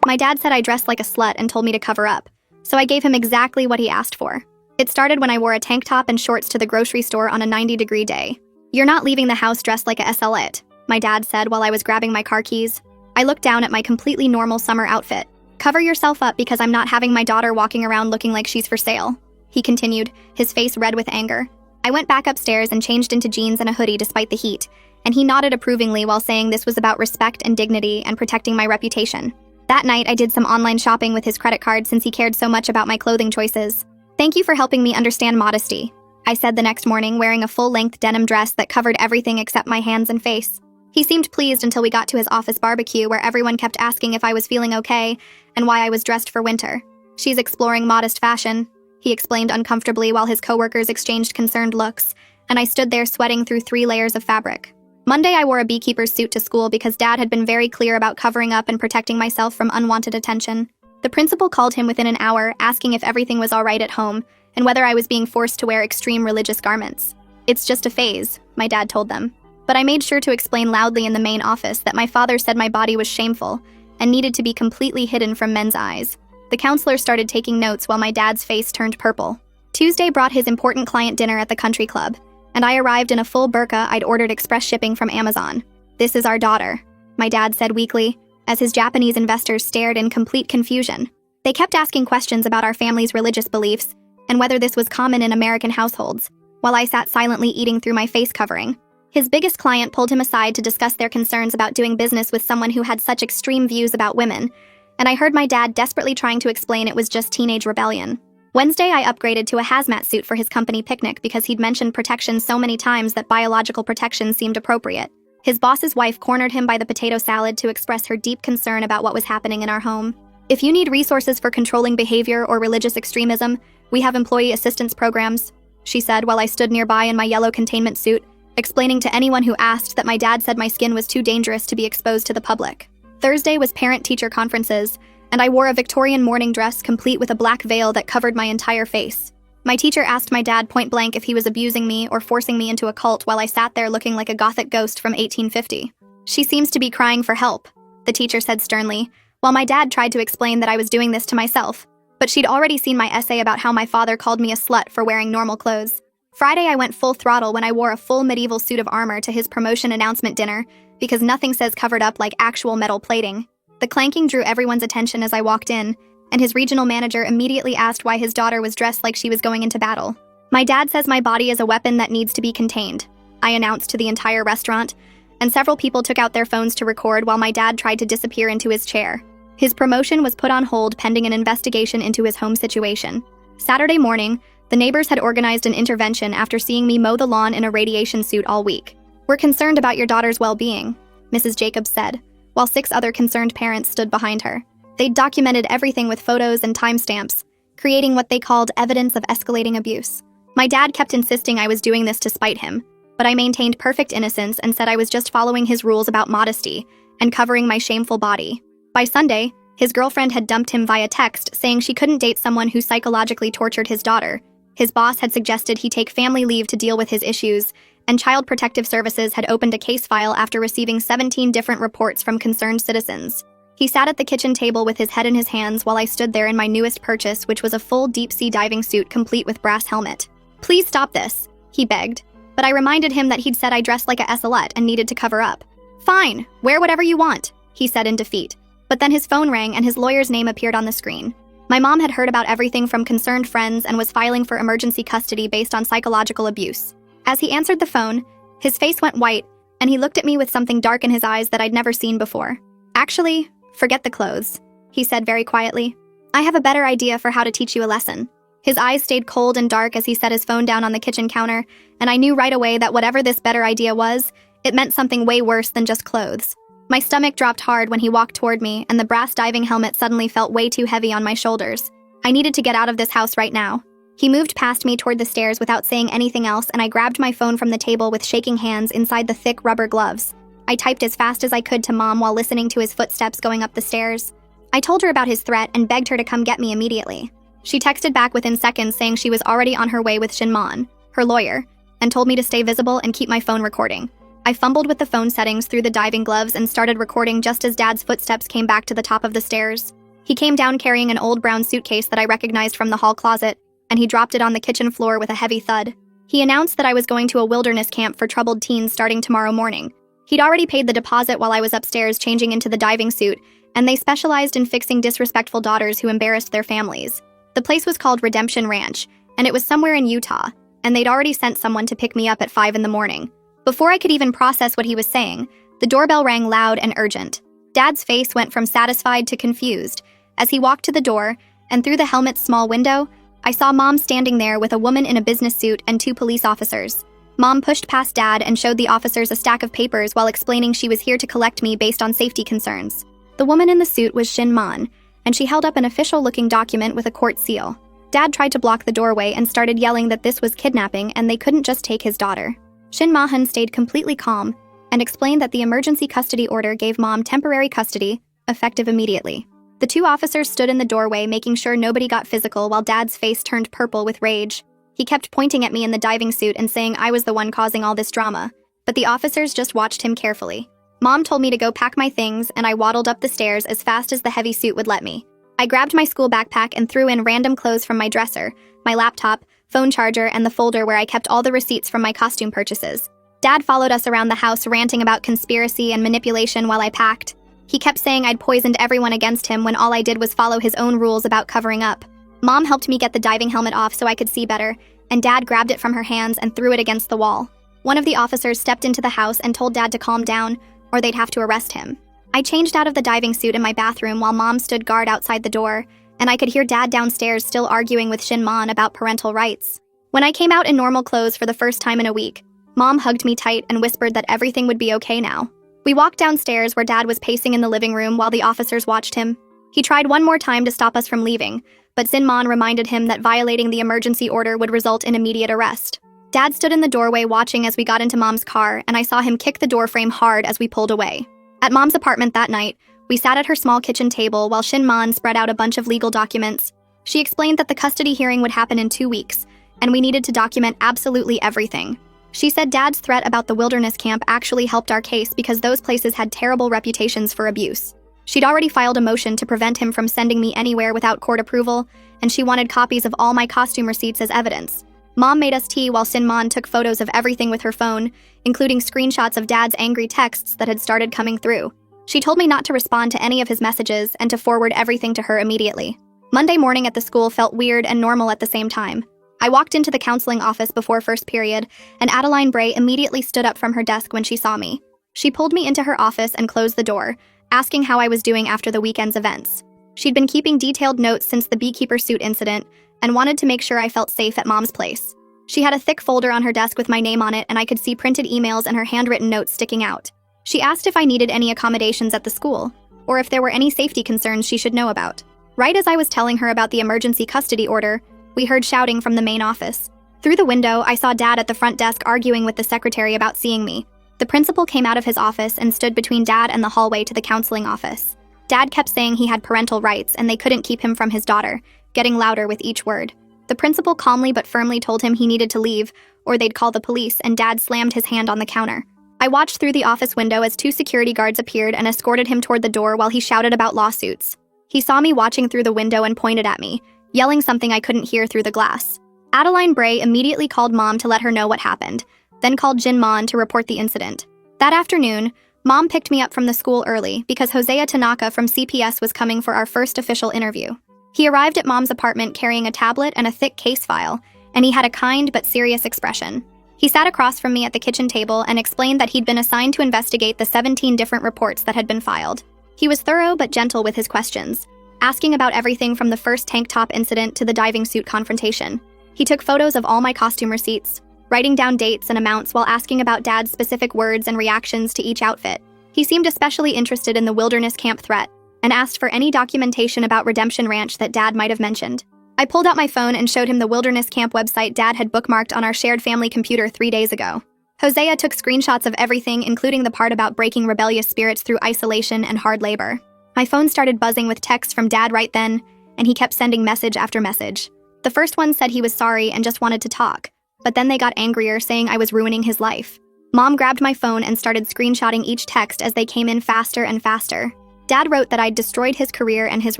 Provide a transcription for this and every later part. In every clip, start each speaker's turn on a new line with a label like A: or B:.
A: My dad said I dressed like a slut and told me to cover up, so I gave him exactly what he asked for. It started when I wore a tank top and shorts to the grocery store on a 90-degree day. "You're not leaving the house dressed like a SLit," my dad said while I was grabbing my car keys. I looked down at my completely normal summer outfit. "Cover yourself up because I'm not having my daughter walking around looking like she's for sale," he continued, his face red with anger. I went back upstairs and changed into jeans and a hoodie despite the heat, and he nodded approvingly while saying this was about respect and dignity and protecting my reputation. That night, I did some online shopping with his credit card since he cared so much about my clothing choices. "Thank you for helping me understand modesty," I said the next morning, wearing a full-length denim dress that covered everything except my hands and face. He seemed pleased until we got to his office barbecue, where everyone kept asking if I was feeling okay and why I was dressed for winter. "She's exploring modest fashion," he explained uncomfortably while his coworkers exchanged concerned looks, and I stood there sweating through 3 layers of fabric. Monday, I wore a beekeeper's suit to school because Dad had been very clear about covering up and protecting myself from unwanted attention. The principal called him within an hour, asking if everything was all right at home and whether I was being forced to wear extreme religious garments. "It's just a phase," my dad told them. But I made sure to explain loudly in the main office that my father said my body was shameful and needed to be completely hidden from men's eyes. The counselor started taking notes while my dad's face turned purple. Tuesday brought his important client dinner at the country club, and I arrived in a full burqa I'd ordered express shipping from Amazon. "This is our daughter," my dad said weakly, as his Japanese investors stared in complete confusion. They kept asking questions about our family's religious beliefs and whether this was common in American households, while I sat silently eating through my face covering. His biggest client pulled him aside to discuss their concerns about doing business with someone who had such extreme views about women, and I heard my dad desperately trying to explain it was just teenage rebellion. Wednesday, I upgraded to a hazmat suit for his company picnic because he'd mentioned protection so many times that biological protection seemed appropriate. His boss's wife cornered him by the potato salad to express her deep concern about what was happening in our home. "If you need resources for controlling behavior or religious extremism, we have employee assistance programs," she said while I stood nearby in my yellow containment suit, explaining to anyone who asked that my dad said my skin was too dangerous to be exposed to the public. Thursday was parent-teacher conferences, and I wore a Victorian morning dress complete with a black veil that covered my entire face. My teacher asked my dad point-blank if he was abusing me or forcing me into a cult while I sat there looking like a gothic ghost from 1850. "She seems to be crying for help," the teacher said sternly, while my dad tried to explain that I was doing this to myself, but she'd already seen my essay about how my father called me a slut for wearing normal clothes. Friday, I went full throttle when I wore a full medieval suit of armor to his promotion announcement dinner because nothing says covered up like actual metal plating. The clanking drew everyone's attention as I walked in, and his regional manager immediately asked why his daughter was dressed like she was going into battle. "My dad says my body is a weapon that needs to be contained," I announced to the entire restaurant, and several people took out their phones to record while my dad tried to disappear into his chair. His promotion was put on hold pending an investigation into his home situation. Saturday morning, the neighbors had organized an intervention after seeing me mow the lawn in a radiation suit all week. "We're concerned about your daughter's well-being," Mrs. Jacobs said, while 6 other concerned parents stood behind her. They'd documented everything with photos and timestamps, creating what they called evidence of escalating abuse. My dad kept insisting I was doing this to spite him, but I maintained perfect innocence and said I was just following his rules about modesty and covering my shameful body. By Sunday, his girlfriend had dumped him via text, saying she couldn't date someone who psychologically tortured his daughter. His boss had suggested he take family leave to deal with his issues, and Child Protective Services had opened a case file after receiving 17 different reports from concerned citizens. He sat at the kitchen table with his head in his hands while I stood there in my newest purchase, which was a full deep-sea diving suit complete with brass helmet. "Please stop this," he begged, but I reminded him that he'd said I dressed like a SLet and needed to cover up. "Fine, wear whatever you want," he said in defeat. But then his phone rang and his lawyer's name appeared on the screen. My mom had heard about everything from concerned friends and was filing for emergency custody based on psychological abuse. As he answered the phone, his face went white, and he looked at me with something dark in his eyes that I'd never seen before. "Actually, forget the clothes," he said very quietly. "I have a better idea for how to teach you a lesson." His eyes stayed cold and dark as he set his phone down on the kitchen counter, and I knew right away that whatever this better idea was, it meant something way worse than just clothes. My stomach dropped hard when he walked toward me, and the brass diving helmet suddenly felt way too heavy on my shoulders. I needed to get out of this house right now. He moved past me toward the stairs without saying anything else, and I grabbed my phone from the table with shaking hands inside the thick rubber gloves. I typed as fast as I could to Mom while listening to his footsteps going up the stairs. I told her about his threat and begged her to come get me immediately. She texted back within seconds saying she was already on her way with Shinmon, her lawyer, and told me to stay visible and keep my phone recording. I fumbled with the phone settings through the diving gloves and started recording just as Dad's footsteps came back to the top of the stairs. He came down carrying an old brown suitcase that I recognized from the hall closet, and he dropped it on the kitchen floor with a heavy thud. He announced that I was going to a wilderness camp for troubled teens starting tomorrow morning. He'd already paid the deposit while I was upstairs changing into the diving suit, and they specialized in fixing disrespectful daughters who embarrassed their families. The place was called Redemption Ranch, and it was somewhere in Utah, and they'd already sent someone to pick me up at 5 in the morning. Before I could even process what he was saying, the doorbell rang loud and urgent. Dad's face went from satisfied to confused. As he walked to the door, and through the helmet's small window, I saw Mom standing there with a woman in a business suit and 2 police officers. Mom pushed past Dad and showed the officers a stack of papers while explaining she was here to collect me based on safety concerns. The woman in the suit was Shin Man, and she held up an official-looking document with a court seal. Dad tried to block the doorway and started yelling that this was kidnapping and they couldn't just take his daughter. Shin Mahan stayed completely calm and explained that the emergency custody order gave Mom temporary custody, effective immediately. The 2 officers stood in the doorway making sure nobody got physical while Dad's face turned purple with rage. He kept pointing at me in the diving suit and saying I was the one causing all this drama, but the officers just watched him carefully. Mom told me to go pack my things, and I waddled up the stairs as fast as the heavy suit would let me. I grabbed my school backpack and threw in random clothes from my dresser, my laptop, phone charger, and the folder where I kept all the receipts from my costume purchases. Dad followed us around the house ranting about conspiracy and manipulation while I packed. He kept saying I'd poisoned everyone against him when all I did was follow his own rules about covering up. Mom helped me get the diving helmet off so I could see better, and Dad grabbed it from her hands and threw it against the wall. One of the officers stepped into the house and told Dad to calm down, or they'd have to arrest him. I changed out of the diving suit in my bathroom while Mom stood guard outside the door, and I could hear Dad downstairs still arguing with Shin Man about parental rights. When I came out in normal clothes for the first time in a week, Mom hugged me tight and whispered that everything would be okay now. We walked downstairs where Dad was pacing in the living room while the officers watched him. He tried one more time to stop us from leaving, but Sinman reminded him that violating the emergency order would result in immediate arrest. Dad stood in the doorway watching as we got into Mom's car, and I saw him kick the doorframe hard as we pulled away. At Mom's apartment that night, we sat at her small kitchen table while Shin Man spread out a bunch of legal documents. She explained that the custody hearing would happen in 2 weeks, and we needed to document absolutely everything. She said Dad's threat about the wilderness camp actually helped our case because those places had terrible reputations for abuse. She'd already filed a motion to prevent him from sending me anywhere without court approval, and she wanted copies of all my costume receipts as evidence. Mom made us tea while Sinman took photos of everything with her phone, including screenshots of Dad's angry texts that had started coming through. She told me not to respond to any of his messages and to forward everything to her immediately. Monday morning at the school felt weird and normal at the same time. I walked into the counseling office before first period, and Adeline Bray immediately stood up from her desk when she saw me. She pulled me into her office and closed the door, asking how I was doing after the weekend's events. She'd been keeping detailed notes since the beekeeper suit incident and wanted to make sure I felt safe at Mom's place. She had a thick folder on her desk with my name on it, and I could see printed emails and her handwritten notes sticking out. She asked if I needed any accommodations at the school, or if there were any safety concerns she should know about. Right as I was telling her about the emergency custody order, we heard shouting from the main office. Through the window, I saw Dad at the front desk arguing with the secretary about seeing me. The principal came out of his office and stood between Dad and the hallway to the counseling office. Dad kept saying he had parental rights and they couldn't keep him from his daughter, getting louder with each word. The principal calmly but firmly told him he needed to leave, or they'd call the police, and Dad slammed his hand on the counter. I watched through the office window as 2 security guards appeared and escorted him toward the door while he shouted about lawsuits. He saw me watching through the window and pointed at me, yelling something I couldn't hear through the glass. Adeline Bray immediately called Mom to let her know what happened, then called Jin Man to report the incident. That afternoon, Mom picked me up from the school early because Hosea Tanaka from CPS was coming for our first official interview. He arrived at Mom's apartment carrying a tablet and a thick case file, and he had a kind but serious expression. He sat across from me at the kitchen table and explained that he'd been assigned to investigate the 17 different reports that had been filed. He was thorough but gentle with his questions, asking about everything from the first tank top incident to the diving suit confrontation. He took photos of all my costume receipts, writing down dates and amounts while asking about Dad's specific words and reactions to each outfit. He seemed especially interested in the wilderness camp threat, and asked for any documentation about Redemption Ranch that Dad might have mentioned. I pulled out my phone and showed him the wilderness camp website Dad had bookmarked on our shared family computer 3 days ago. Hosea took screenshots of everything, including the part about breaking rebellious spirits through isolation and hard labor. My phone started buzzing with texts from Dad right then, and he kept sending message after message. The first one said he was sorry and just wanted to talk, but then they got angrier, saying I was ruining his life. Mom grabbed my phone and started screenshotting each text as they came in faster and faster. Dad wrote that I'd destroyed his career and his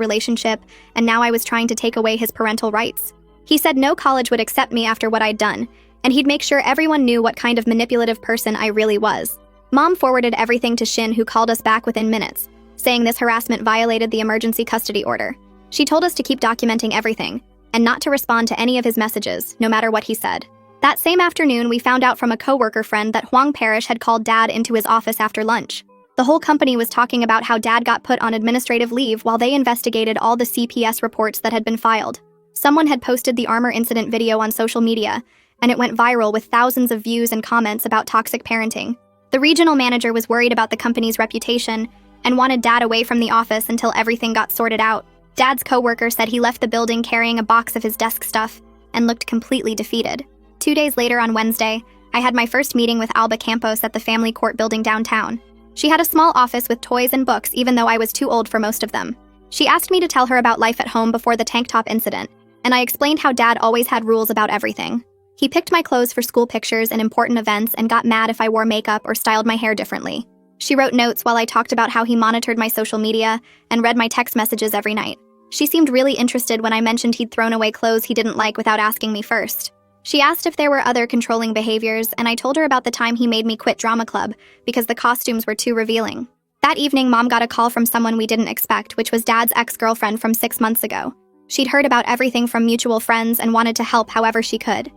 A: relationship, and now I was trying to take away his parental rights. He said no college would accept me after what I'd done, and he'd make sure everyone knew what kind of manipulative person I really was. Mom forwarded everything to Shin, who called us back within minutes, saying this harassment violated the emergency custody order. She told us to keep documenting everything, and not to respond to any of his messages, no matter what he said. That same afternoon, we found out from a coworker friend that Huang Parrish had called Dad into his office after lunch. The whole company was talking about how Dad got put on administrative leave while they investigated all the CPS reports that had been filed. Someone had posted the armor incident video on social media, and it went viral with thousands of views and comments about toxic parenting. The regional manager was worried about the company's reputation and wanted Dad away from the office until everything got sorted out. Dad's coworker said he left the building carrying a box of his desk stuff and looked completely defeated. 2 days later, on Wednesday, I had my first meeting with Alba Campos at the family court building downtown. She had a small office with toys and books, even though I was too old for most of them. She asked me to tell her about life at home before the tank top incident, and I explained how Dad always had rules about everything. He picked my clothes for school pictures and important events and got mad if I wore makeup or styled my hair differently. She wrote notes while I talked about how he monitored my social media and read my text messages every night. She seemed really interested when I mentioned he'd thrown away clothes he didn't like without asking me first. She asked if there were other controlling behaviors, and I told her about the time he made me quit drama club because the costumes were too revealing. That evening, Mom got a call from someone we didn't expect, which was Dad's ex-girlfriend from 6 months ago. She'd heard about everything from mutual friends and wanted to help however she could.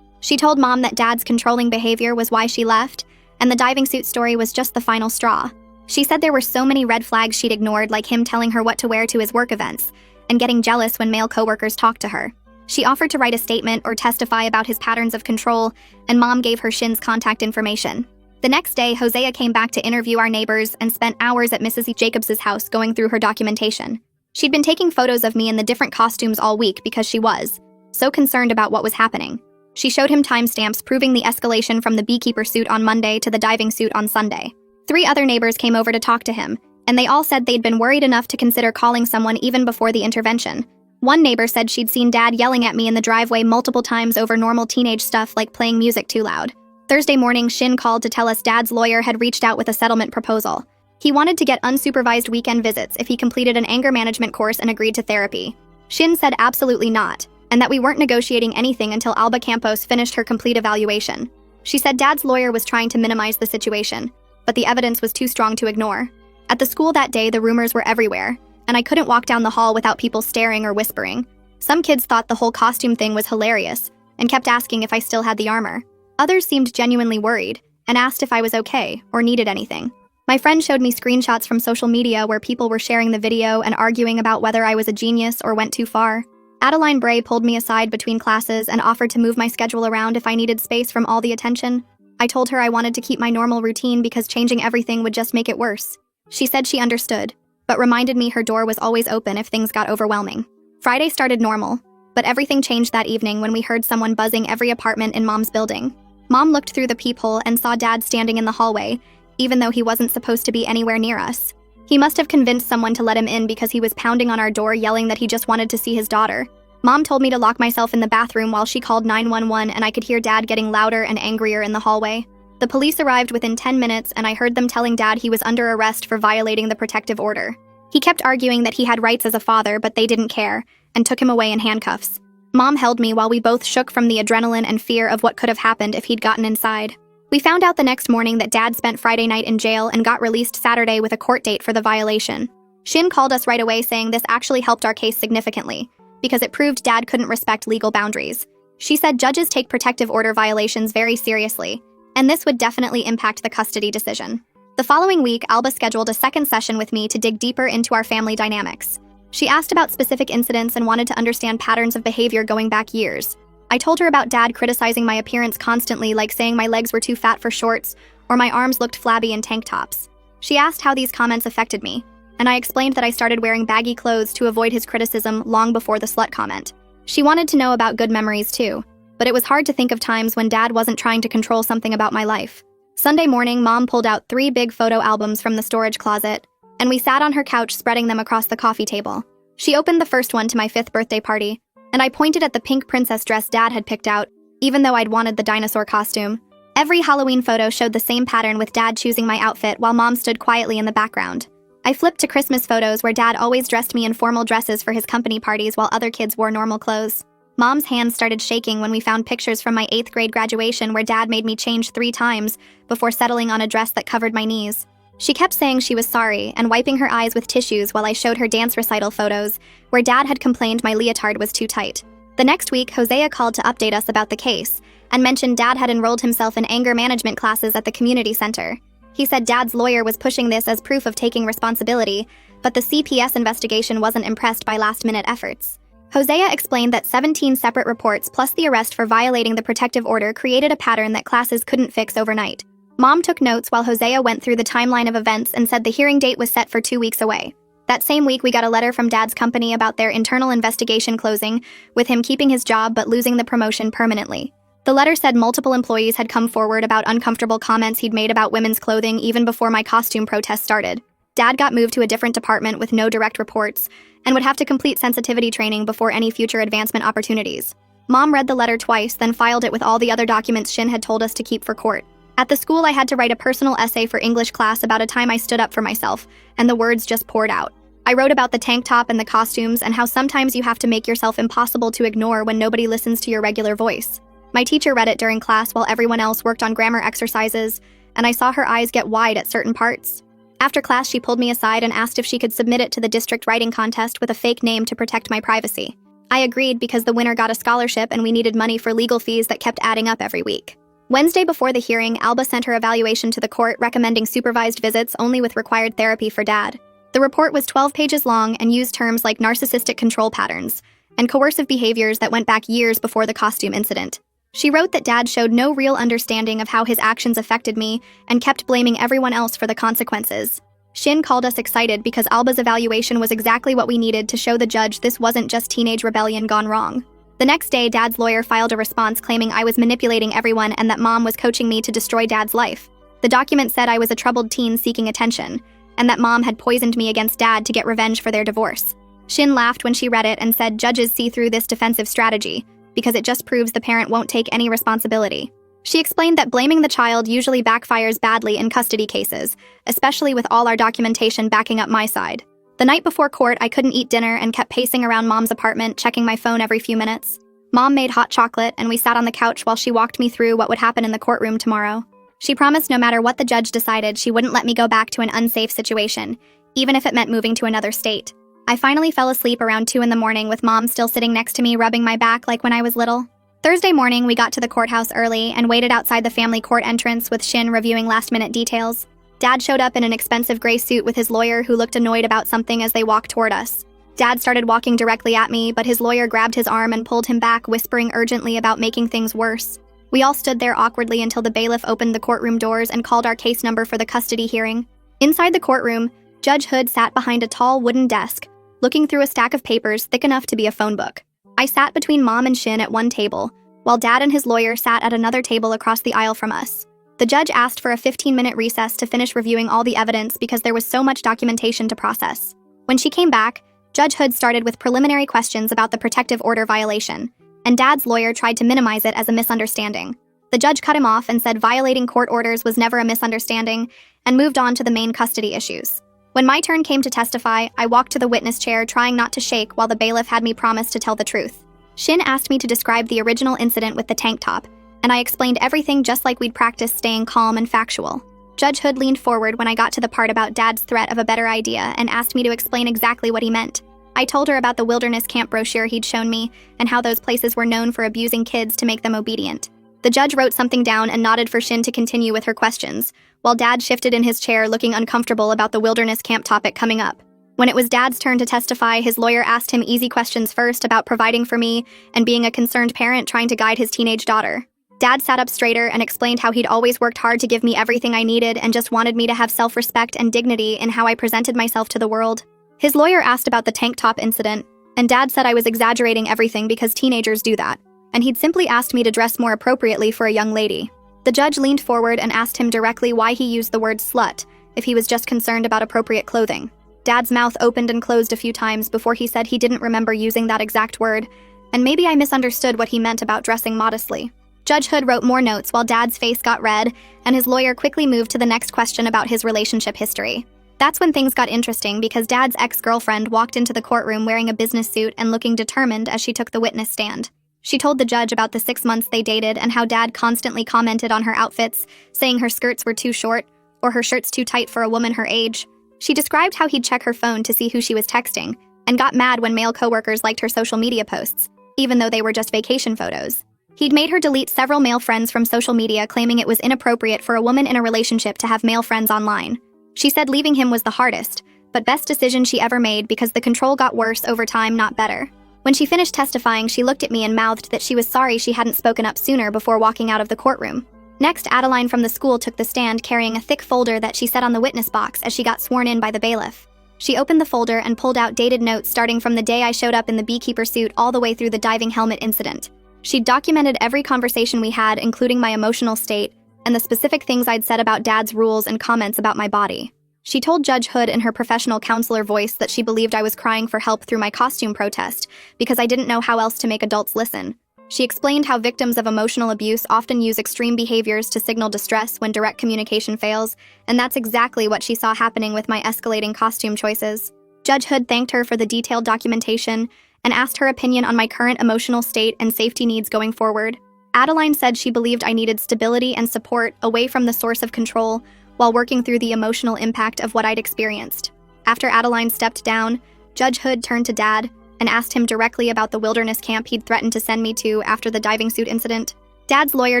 A: She told Mom that Dad's controlling behavior was why she left, and the diving suit story was just the final straw. She said there were so many red flags she'd ignored, like him telling her what to wear to his work events, and getting jealous when male coworkers talked to her. She offered to write a statement or testify about his patterns of control, and Mom gave her Shin's contact information. The next day, Hosea came back to interview our neighbors and spent hours at Mrs. Jacobs's house going through her documentation. She'd been taking photos of me in the different costumes all week because she was so concerned about what was happening. She showed him timestamps proving the escalation from the beekeeper suit on Monday to the diving suit on Sunday. 3 other neighbors came over to talk to him, and they all said they'd been worried enough to consider calling someone even before the intervention. One neighbor said she'd seen Dad yelling at me in the driveway multiple times over normal teenage stuff like playing music too loud. Thursday morning, Shin called to tell us Dad's lawyer had reached out with a settlement proposal. He wanted to get unsupervised weekend visits if he completed an anger management course and agreed to therapy. Shin said absolutely not, and that we weren't negotiating anything until Alba Campos finished her complete evaluation. She said Dad's lawyer was trying to minimize the situation, but the evidence was too strong to ignore. At the school that day, the rumors were everywhere, and I couldn't walk down the hall without people staring or whispering. Some kids thought the whole costume thing was hilarious and kept asking if I still had the armor. Others seemed genuinely worried and asked if I was okay or needed anything. My friend showed me screenshots from social media where people were sharing the video and arguing about whether I was a genius or went too far. Adeline Bray pulled me aside between classes and offered to move my schedule around if I needed space from all the attention. I told her I wanted to keep my normal routine because changing everything would just make it worse. She said she understood, but reminded me her door was always open if things got overwhelming. Friday started normal, but everything changed that evening when we heard someone buzzing every apartment in Mom's building. Mom looked through the peephole and saw Dad standing in the hallway, even though he wasn't supposed to be anywhere near us. He must have convinced someone to let him in because he was pounding on our door yelling that he just wanted to see his daughter. Mom told me to lock myself in the bathroom while she called 911, and I could hear Dad getting louder and angrier in the hallway. The police arrived within 10 minutes, and I heard them telling Dad he was under arrest for violating the protective order. He kept arguing that he had rights as a father, but they didn't care, and took him away in handcuffs. Mom held me while we both shook from the adrenaline and fear of what could have happened if he'd gotten inside. We found out the next morning that Dad spent Friday night in jail and got released Saturday with a court date for the violation. Shin called us right away saying this actually helped our case significantly, because it proved Dad couldn't respect legal boundaries. She said judges take protective order violations very seriously, and this would definitely impact the custody decision. The following week, Alba scheduled a second session with me to dig deeper into our family dynamics. She asked about specific incidents and wanted to understand patterns of behavior going back years. I told her about Dad criticizing my appearance constantly, like saying my legs were too fat for shorts or my arms looked flabby in tank tops. She asked how these comments affected me, and I explained that I started wearing baggy clothes to avoid his criticism long before the slut comment. She wanted to know about good memories too, but it was hard to think of times when Dad wasn't trying to control something about my life. Sunday morning, Mom pulled out 3 big photo albums from the storage closet, and we sat on her couch spreading them across the coffee table. She opened the first one to my 5th birthday party, and I pointed at the pink princess dress Dad had picked out, even though I'd wanted the dinosaur costume. Every Halloween photo showed the same pattern, with Dad choosing my outfit while Mom stood quietly in the background. I flipped to Christmas photos where Dad always dressed me in formal dresses for his company parties while other kids wore normal clothes. Mom's hands started shaking when we found pictures from my 8th grade graduation where Dad made me change 3 times before settling on a dress that covered my knees. She kept saying she was sorry and wiping her eyes with tissues while I showed her dance recital photos where Dad had complained my leotard was too tight. The next week, Hosea called to update us about the case and mentioned Dad had enrolled himself in anger management classes at the community center. He said Dad's lawyer was pushing this as proof of taking responsibility, but the CPS investigation wasn't impressed by last-minute efforts. Hosea explained that 17 separate reports plus the arrest for violating the protective order created a pattern that classes couldn't fix overnight. Mom took notes while Hosea went through the timeline of events and said the hearing date was set for 2 weeks away. That same week, we got a letter from Dad's company about their internal investigation closing, with him keeping his job but losing the promotion permanently. The letter said multiple employees had come forward about uncomfortable comments he'd made about women's clothing even before my costume protest started. Dad got moved to a different department with no direct reports and would have to complete sensitivity training before any future advancement opportunities. Mom read the letter twice, then filed it with all the other documents Shin had told us to keep for court. At the school, I had to write a personal essay for English class about a time I stood up for myself, and the words just poured out. I wrote about the tank top and the costumes and how sometimes you have to make yourself impossible to ignore when nobody listens to your regular voice. My teacher read it during class while everyone else worked on grammar exercises, and I saw her eyes get wide at certain parts. After class, she pulled me aside and asked if she could submit it to the district writing contest with a fake name to protect my privacy. I agreed because the winner got a scholarship and we needed money for legal fees that kept adding up every week. Wednesday before the hearing, Alba sent her evaluation to the court recommending supervised visits only with required therapy for Dad. The report was 12 pages long and used terms like narcissistic control patterns and coercive behaviors that went back years before the costume incident. She wrote that Dad showed no real understanding of how his actions affected me and kept blaming everyone else for the consequences. Shin called us excited because Alba's evaluation was exactly what we needed to show the judge this wasn't just teenage rebellion gone wrong. The next day, Dad's lawyer filed a response claiming I was manipulating everyone and that Mom was coaching me to destroy Dad's life. The document said I was a troubled teen seeking attention, and that Mom had poisoned me against Dad to get revenge for their divorce. Shin laughed when she read it and said judges see through this defensive strategy because it just proves the parent won't take any responsibility. She explained that blaming the child usually backfires badly in custody cases, especially with all our documentation backing up my side. The night before court, I couldn't eat dinner and kept pacing around Mom's apartment, checking my phone every few minutes. Mom made hot chocolate, and we sat on the couch while she walked me through what would happen in the courtroom tomorrow. She promised no matter what the judge decided, she wouldn't let me go back to an unsafe situation, even if it meant moving to another state. I finally fell asleep around 2 in the morning with Mom still sitting next to me, rubbing my back like when I was little. Thursday morning, we got to the courthouse early and waited outside the family court entrance with Shin reviewing last-minute details. Dad showed up in an expensive gray suit with his lawyer who looked annoyed about something as they walked toward us. Dad started walking directly at me, but his lawyer grabbed his arm and pulled him back, whispering urgently about making things worse. We all stood there awkwardly until the bailiff opened the courtroom doors and called our case number for the custody hearing. Inside the courtroom, Judge Hood sat behind a tall wooden desk, looking through a stack of papers thick enough to be a phone book. I sat between Mom and Shin at one table, while Dad and his lawyer sat at another table across the aisle from us. The judge asked for a 15-minute recess to finish reviewing all the evidence because there was so much documentation to process. When she came back, Judge Hood started with preliminary questions about the protective order violation, and Dad's lawyer tried to minimize it as a misunderstanding. The judge cut him off and said violating court orders was never a misunderstanding and moved on to the main custody issues. When my turn came to testify, I walked to the witness chair trying not to shake while the bailiff had me promise to tell the truth. Shin asked me to describe the original incident with the tank top, and I explained everything just like we'd practiced staying calm and factual. Judge Hood leaned forward when I got to the part about Dad's threat of a better idea and asked me to explain exactly what he meant. I told her about the wilderness camp brochure he'd shown me and how those places were known for abusing kids to make them obedient. The judge wrote something down and nodded for Shin to continue with her questions, while Dad shifted in his chair looking uncomfortable about the wilderness camp topic coming up. When it was Dad's turn to testify, his lawyer asked him easy questions first about providing for me and being a concerned parent trying to guide his teenage daughter. Dad sat up straighter and explained how he'd always worked hard to give me everything I needed and just wanted me to have self-respect and dignity in how I presented myself to the world. His lawyer asked about the tank top incident, and Dad said I was exaggerating everything because teenagers do that, and he'd simply asked me to dress more appropriately for a young lady. The judge leaned forward and asked him directly why he used the word slut, if he was just concerned about appropriate clothing. Dad's mouth opened and closed a few times before he said he didn't remember using that exact word, and maybe I misunderstood what he meant about dressing modestly. Judge Hood wrote more notes while Dad's face got red, and his lawyer quickly moved to the next question about his relationship history. That's when things got interesting because Dad's ex-girlfriend walked into the courtroom wearing a business suit and looking determined as she took the witness stand. She told the judge about the 6 months they dated and how Dad constantly commented on her outfits, saying her skirts were too short or her shirts too tight for a woman her age. She described how he'd check her phone to see who she was texting and got mad when male coworkers liked her social media posts, even though they were just vacation photos. He'd made her delete several male friends from social media, claiming it was inappropriate for a woman in a relationship to have male friends online. She said leaving him was the hardest, but best decision she ever made because the control got worse over time, not better. When she finished testifying, she looked at me and mouthed that she was sorry she hadn't spoken up sooner before walking out of the courtroom. Next, Adeline from the school took the stand carrying a thick folder that she set on the witness box as she got sworn in by the bailiff. She opened the folder and pulled out dated notes starting from the day I showed up in the beekeeper suit all the way through the diving helmet incident. She'd documented every conversation we had, including my emotional state and the specific things I'd said about Dad's rules and comments about my body. She told Judge Hood in her professional counselor voice that she believed I was crying for help through my costume protest because I didn't know how else to make adults listen. She explained how victims of emotional abuse often use extreme behaviors to signal distress when direct communication fails, and that's exactly what she saw happening with my escalating costume choices. Judge Hood thanked her for the detailed documentation and asked her opinion on my current emotional state and safety needs going forward. Adeline said she believed I needed stability and support away from the source of control while working through the emotional impact of what I'd experienced. After Adeline stepped down, Judge Hood turned to Dad and asked him directly about the wilderness camp he'd threatened to send me to after the diving suit incident. Dad's lawyer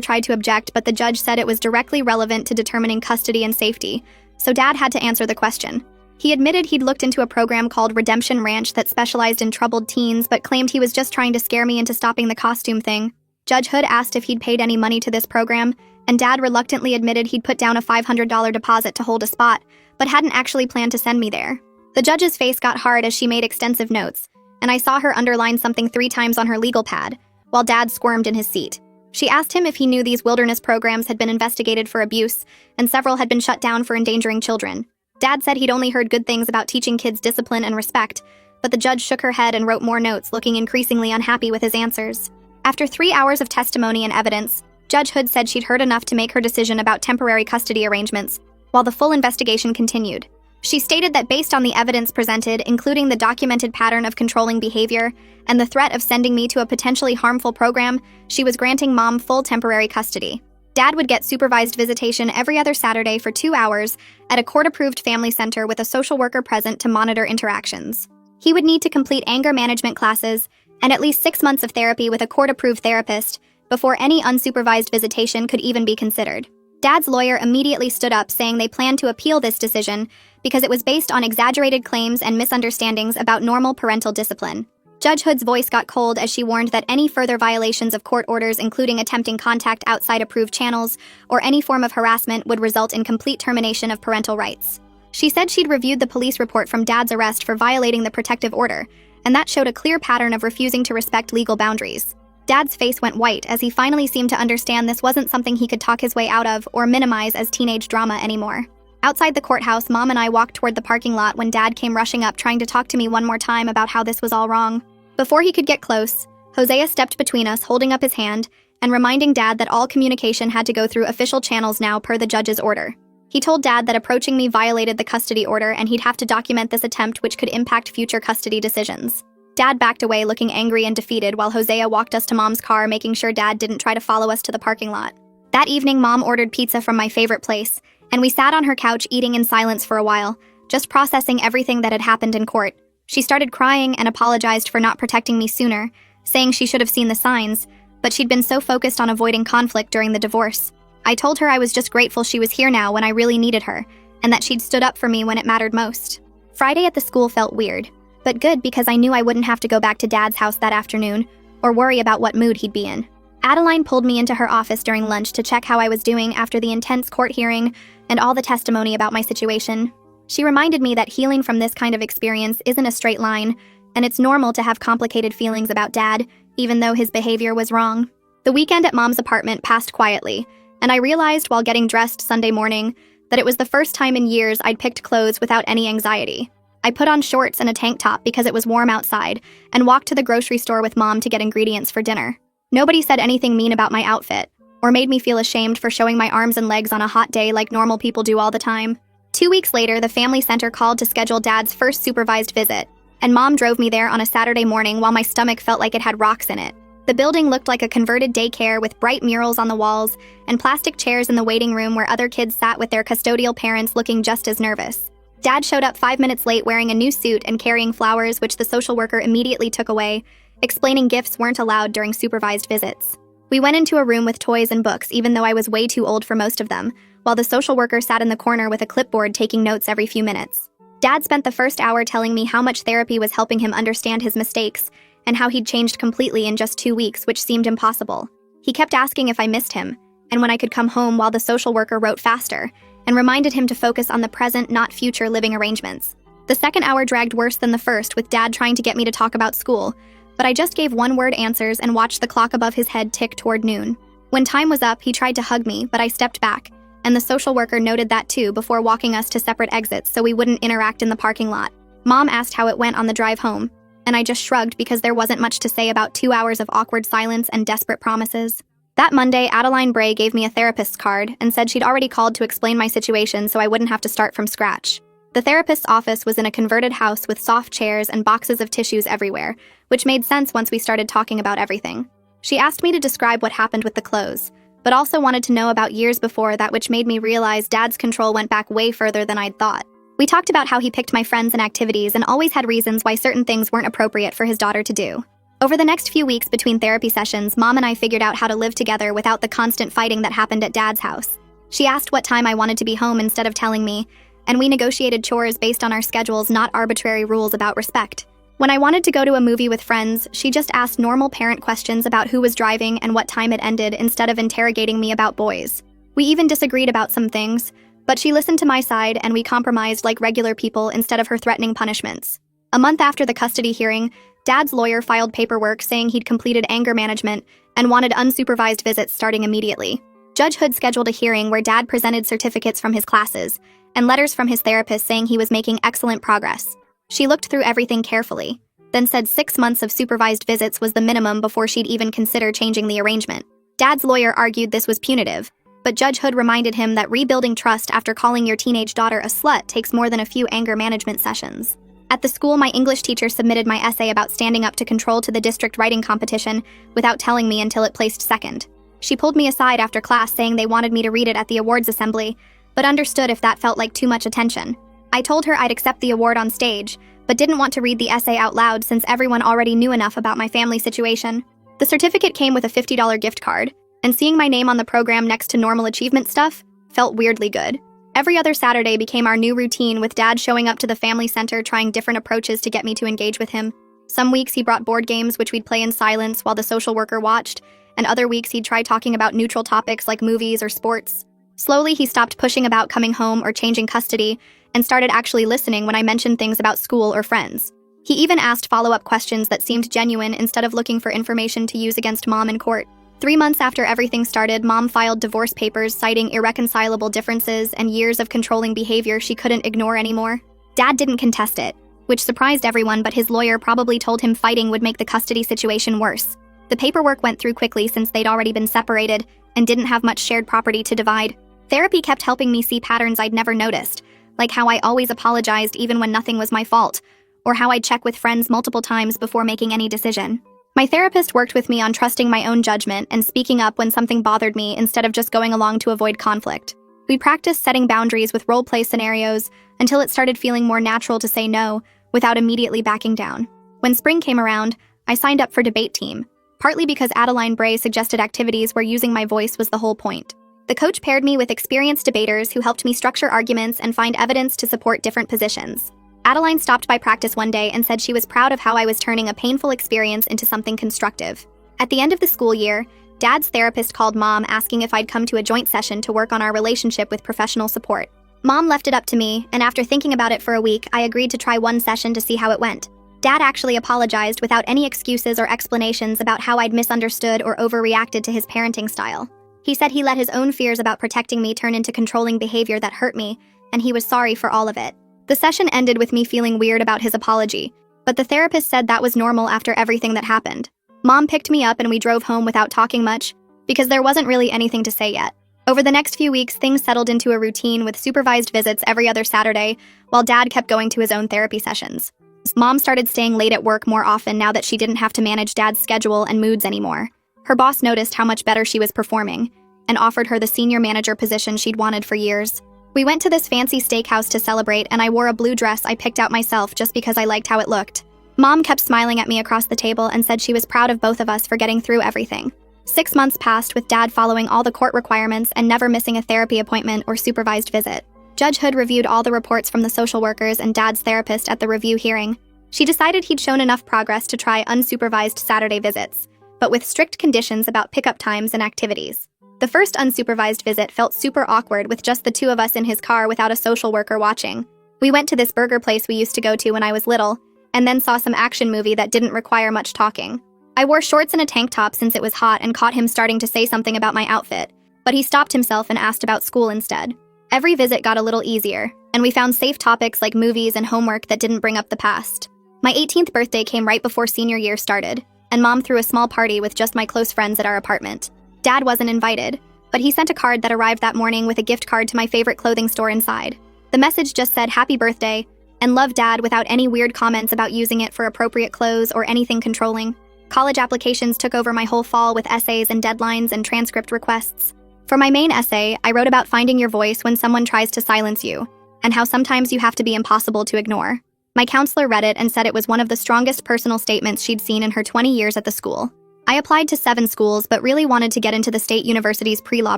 A: tried to object, but the judge said it was directly relevant to determining custody and safety, so Dad had to answer the question. He admitted he'd looked into a program called Redemption Ranch that specialized in troubled teens, but claimed he was just trying to scare me into stopping the costume thing. Judge Hood asked if he'd paid any money to this program, and Dad reluctantly admitted he'd put down a $500 deposit to hold a spot, but hadn't actually planned to send me there. The judge's face got hard as she made extensive notes, and I saw her underline something 3 times on her legal pad, while Dad squirmed in his seat. She asked him if he knew these wilderness programs had been investigated for abuse, and several had been shut down for endangering children. Dad said he'd only heard good things about teaching kids discipline and respect, but the judge shook her head and wrote more notes, looking increasingly unhappy with his answers. After 3 hours of testimony and evidence, Judge Hood said she'd heard enough to make her decision about temporary custody arrangements, while the full investigation continued. She stated that based on the evidence presented, including the documented pattern of controlling behavior and the threat of sending me to a potentially harmful program, she was granting Mom full temporary custody. Dad would get supervised visitation every other Saturday for 2 hours at a court-approved family center with a social worker present to monitor interactions. He would need to complete anger management classes and at least 6 months of therapy with a court-approved therapist before any unsupervised visitation could even be considered. Dad's lawyer immediately stood up, saying they planned to appeal this decision because it was based on exaggerated claims and misunderstandings about normal parental discipline. Judge Hood's voice got cold as she warned that any further violations of court orders, including attempting contact outside approved channels or any form of harassment, would result in complete termination of parental rights. She said she'd reviewed the police report from Dad's arrest for violating the protective order, and that showed a clear pattern of refusing to respect legal boundaries. Dad's face went white as he finally seemed to understand this wasn't something he could talk his way out of or minimize as teenage drama anymore. Outside the courthouse, Mom and I walked toward the parking lot when Dad came rushing up, trying to talk to me one more time about how this was all wrong. Before he could get close, Hosea stepped between us, holding up his hand and reminding Dad that all communication had to go through official channels now per the judge's order. He told Dad that approaching me violated the custody order and he'd have to document this attempt, which could impact future custody decisions. Dad backed away, looking angry and defeated, while Hosea walked us to Mom's car, making sure Dad didn't try to follow us to the parking lot. That evening, Mom ordered pizza from my favorite place, and we sat on her couch eating in silence for a while, just processing everything that had happened in court. She started crying and apologized for not protecting me sooner, saying she should have seen the signs, but she'd been so focused on avoiding conflict during the divorce. I told her I was just grateful she was here now when I really needed her, and that she'd stood up for me when it mattered most. Friday at the school felt weird, but good because I knew I wouldn't have to go back to Dad's house that afternoon or worry about what mood he'd be in. Adeline pulled me into her office during lunch to check how I was doing after the intense court hearing and all the testimony about my situation. She reminded me that healing from this kind of experience isn't a straight line, and it's normal to have complicated feelings about Dad, even though his behavior was wrong. The weekend at Mom's apartment passed quietly, and I realized while getting dressed Sunday morning that it was the first time in years I'd picked clothes without any anxiety. I put on shorts and a tank top because it was warm outside and walked to the grocery store with Mom to get ingredients for dinner. Nobody said anything mean about my outfit, or made me feel ashamed for showing my arms and legs on a hot day like normal people do all the time. 2 weeks later, the family center called to schedule Dad's first supervised visit, and Mom drove me there on a Saturday morning while my stomach felt like it had rocks in it. The building looked like a converted daycare with bright murals on the walls and plastic chairs in the waiting room where other kids sat with their custodial parents looking just as nervous. Dad showed up 5 minutes late wearing a new suit and carrying flowers, which the social worker immediately took away, explaining gifts weren't allowed during supervised visits. We went into a room with toys and books, even though I was way too old for most of them, while the social worker sat in the corner with a clipboard taking notes every few minutes. Dad spent the first hour telling me how much therapy was helping him understand his mistakes and how he'd changed completely in just 2 weeks, which seemed impossible. He kept asking if I missed him and when I could come home, while the social worker wrote faster and reminded him to focus on the present, not future living arrangements. The second hour dragged worse than the first, with Dad trying to get me to talk about school, but I just gave one-word answers and watched the clock above his head tick toward noon. When time was up, he tried to hug me, but I stepped back, and the social worker noted that too before walking us to separate exits so we wouldn't interact in the parking lot. Mom asked how it went on the drive home, and I just shrugged because there wasn't much to say about 2 hours of awkward silence and desperate promises. That Monday, Adeline Bray gave me a therapist's card and said she'd already called to explain my situation so I wouldn't have to start from scratch. The therapist's office was in a converted house with soft chairs and boxes of tissues everywhere, which made sense once we started talking about everything. She asked me to describe what happened with the clothes, but also wanted to know about years before that, which made me realize Dad's control went back way further than I'd thought. We talked about how he picked my friends and activities and always had reasons why certain things weren't appropriate for his daughter to do. Over the next few weeks between therapy sessions, Mom and I figured out how to live together without the constant fighting that happened at Dad's house. She asked what time I wanted to be home instead of telling me, and we negotiated chores based on our schedules, not arbitrary rules about respect. When I wanted to go to a movie with friends, she just asked normal parent questions about who was driving and what time it ended instead of interrogating me about boys. We even disagreed about some things, but she listened to my side and we compromised like regular people instead of her threatening punishments. A month after the custody hearing, Dad's lawyer filed paperwork saying he'd completed anger management and wanted unsupervised visits starting immediately. Judge Hood scheduled a hearing where Dad presented certificates from his classes and letters from his therapist saying he was making excellent progress. She looked through everything carefully, then said 6 months of supervised visits was the minimum before she'd even consider changing the arrangement. Dad's lawyer argued this was punitive, but Judge Hood reminded him that rebuilding trust after calling your teenage daughter a slut takes more than a few anger management sessions. At the school, my English teacher submitted my essay about standing up to control to the district writing competition without telling me until it placed second. She pulled me aside after class saying they wanted me to read it at the awards assembly, but understood if that felt like too much attention. I told her I'd accept the award on stage, but didn't want to read the essay out loud since everyone already knew enough about my family situation. The certificate came with a $50 gift card, and seeing my name on the program next to normal achievement stuff felt weirdly good. Every other Saturday became our new routine, with Dad showing up to the family center trying different approaches to get me to engage with him. Some weeks he brought board games which we'd play in silence while the social worker watched, and other weeks he'd try talking about neutral topics like movies or sports. Slowly he stopped pushing about coming home or changing custody and started actually listening when I mentioned things about school or friends. He even asked follow-up questions that seemed genuine instead of looking for information to use against Mom in court. 3 months after everything started, Mom filed divorce papers citing irreconcilable differences and years of controlling behavior she couldn't ignore anymore. Dad didn't contest it, which surprised everyone, but his lawyer probably told him fighting would make the custody situation worse. The paperwork went through quickly since they'd already been separated and didn't have much shared property to divide. Therapy kept helping me see patterns I'd never noticed, like how I always apologized even when nothing was my fault, or how I'd check with friends multiple times before making any decision. My therapist worked with me on trusting my own judgment and speaking up when something bothered me instead of just going along to avoid conflict. We practiced setting boundaries with role-play scenarios until it started feeling more natural to say no without immediately backing down. When spring came around, I signed up for debate team, partly because Adeline Bray suggested activities where using my voice was the whole point. The coach paired me with experienced debaters who helped me structure arguments and find evidence to support different positions. Adeline stopped by practice one day and said she was proud of how I was turning a painful experience into something constructive. At the end of the school year, Dad's therapist called Mom asking if I'd come to a joint session to work on our relationship with professional support. Mom left it up to me, and after thinking about it for a week, I agreed to try one session to see how it went. Dad actually apologized without any excuses or explanations about how I'd misunderstood or overreacted to his parenting style. He said he let his own fears about protecting me turn into controlling behavior that hurt me, and he was sorry for all of it. The session ended with me feeling weird about his apology, but the therapist said that was normal after everything that happened. Mom picked me up and we drove home without talking much, because there wasn't really anything to say yet. Over the next few weeks, things settled into a routine with supervised visits every other Saturday, while Dad kept going to his own therapy sessions. Mom started staying late at work more often now that she didn't have to manage Dad's schedule and moods anymore. Her boss noticed how much better she was performing and offered her the senior manager position she'd wanted for years. We went to this fancy steakhouse to celebrate, and I wore a blue dress I picked out myself just because I liked how it looked. Mom kept smiling at me across the table and said she was proud of both of us for getting through everything. 6 months passed with Dad following all the court requirements and never missing a therapy appointment or supervised visit. Judge Hood reviewed all the reports from the social workers and Dad's therapist at the review hearing. She decided he'd shown enough progress to try unsupervised Saturday visits, but with strict conditions about pickup times and activities. The first unsupervised visit felt super awkward with just the two of us in his car without a social worker watching. We went to this burger place we used to go to when I was little, and then saw some action movie that didn't require much talking. I wore shorts and a tank top since it was hot and caught him starting to say something about my outfit, but he stopped himself and asked about school instead. Every visit got a little easier, and we found safe topics like movies and homework that didn't bring up the past. My 18th birthday came right before senior year started, and Mom threw a small party with just my close friends at our apartment. Dad wasn't invited, but he sent a card that arrived that morning with a gift card to my favorite clothing store inside. The message just said happy birthday and love Dad without any weird comments about using it for appropriate clothes or anything controlling. College applications took over my whole fall with essays and deadlines and transcript requests. For my main essay, I wrote about finding your voice when someone tries to silence you, and how sometimes you have to be impossible to ignore. My counselor read it and said it was one of the strongest personal statements she'd seen in her 20 years at the school. I applied to 7 schools but really wanted to get into the state university's pre-law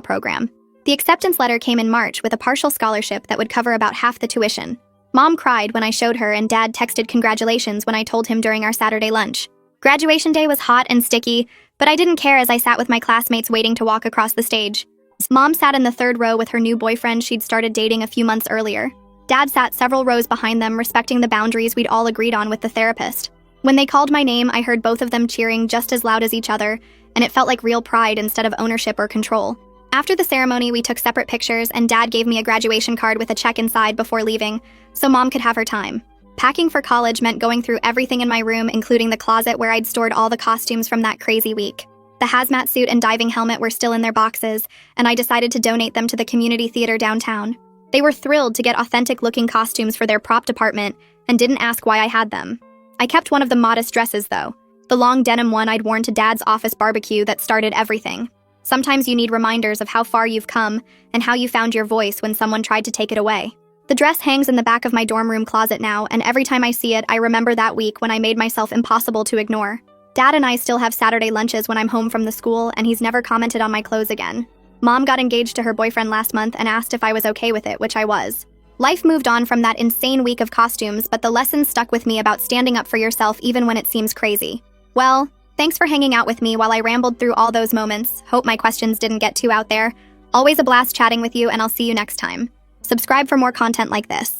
A: program. The acceptance letter came in March with a partial scholarship that would cover about half the tuition. Mom cried when I showed her, and Dad texted congratulations when I told him during our Saturday lunch. Graduation day was hot and sticky, but I didn't care as I sat with my classmates waiting to walk across the stage. Mom sat in the 3rd row with her new boyfriend she'd started dating a few months earlier. Dad sat several rows behind them, respecting the boundaries we'd all agreed on with the therapist. When they called my name, I heard both of them cheering just as loud as each other, and it felt like real pride instead of ownership or control. After the ceremony, we took separate pictures, and Dad gave me a graduation card with a check inside before leaving, so Mom could have her time. Packing for college meant going through everything in my room, including the closet where I'd stored all the costumes from that crazy week. The hazmat suit and diving helmet were still in their boxes, and I decided to donate them to the community theater downtown. They were thrilled to get authentic-looking costumes for their prop department and didn't ask why I had them. I kept one of the modest dresses, though, the long denim one I'd worn to Dad's office barbecue that started everything. Sometimes you need reminders of how far you've come and how you found your voice when someone tried to take it away. The dress hangs in the back of my dorm room closet now, and every time I see it, I remember that week when I made myself impossible to ignore. Dad and I still have Saturday lunches when I'm home from the school, and he's never commented on my clothes again. Mom got engaged to her boyfriend last month and asked if I was okay with it, which I was. Life moved on from that insane week of costumes, but the lesson stuck with me about standing up for yourself even when it seems crazy. Well, thanks for hanging out with me while I rambled through all those moments. Hope my questions didn't get too out there. Always a blast chatting with you, and I'll see you next time. Subscribe for more content like this.